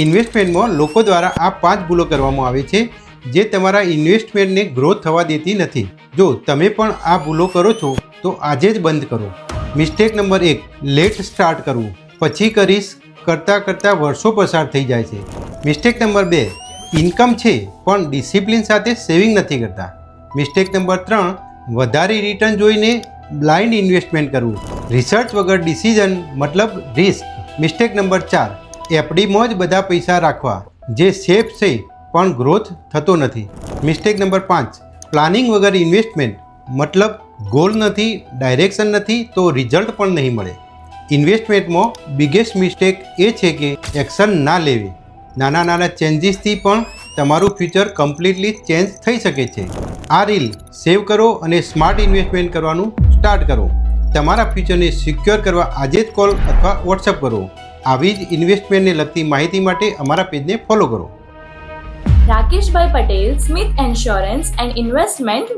ઇન્વેસ્ટમેન્ટમાં લોકો દ્વારા આ 5 ભૂલો કરવામાં આવે છે જે તમારા ઇન્વેસ્ટમેન્ટને ગ્રોથ થવા દેતી નથી. જો તમે પણ આ ભૂલો કરો છો તો આજે જ બંધ કરો. મિસ્ટેક નંબર 1, લેટ સ્ટાર્ટ કરવું. પછી કરીશ કરતાં વર્ષો પસાર થઈ જાય છે. મિસ્ટેક નંબર 2, ઇન્કમ છે પણ ડિસિપ્લિન સાથે સેવિંગ નથી કરતા. મિસ્ટેક નંબર 3, વધારે રિટર્ન જોઈને બ્લાઇન્ડ ઇન્વેસ્ટમેન્ટ કરવું. રિસર્ચ વગર ડિસિઝન મતલબ રિસ્ક. મિસ્ટેક નંબર 4, એફડીમાં જ બધા પૈસા રાખવા જે સેફ છે પણ ગ્રોથ થતો નથી. મિસ્ટેક નંબર 5, પ્લાનિંગ વગર ઇન્વેસ્ટમેન્ટ મતલબ ગોલ નથી, ડાયરેક્શન નથી તો રિઝલ્ટ પણ નહીં મળે. ઇન્વેસ્ટમેન્ટમાં બિગેસ્ટ મિસ્ટેક એ છે કે એક્શન ના લેવી. નાના ચેન્જીસથી પણ તમારું ફ્યુચર કમ્પ્લીટલી ચેન્જ થઈ શકે છે. આ રીલ સેવ કરો અને સ્માર્ટ ઇન્વેસ્ટમેન્ટ કરવાનું સ્ટાર્ટ કરો. તમારા ફ્યુચરને સિક્યોર કરવા આજે જ કોલ અથવા વોટ્સઅપ કરો. આવી જ ઇન્વેસ્ટમેન્ટને લગતી માહિતી માટે અમારા પેજને ફોલો કરો. Rakeshbhai Patel, Smith Insurance and Investment.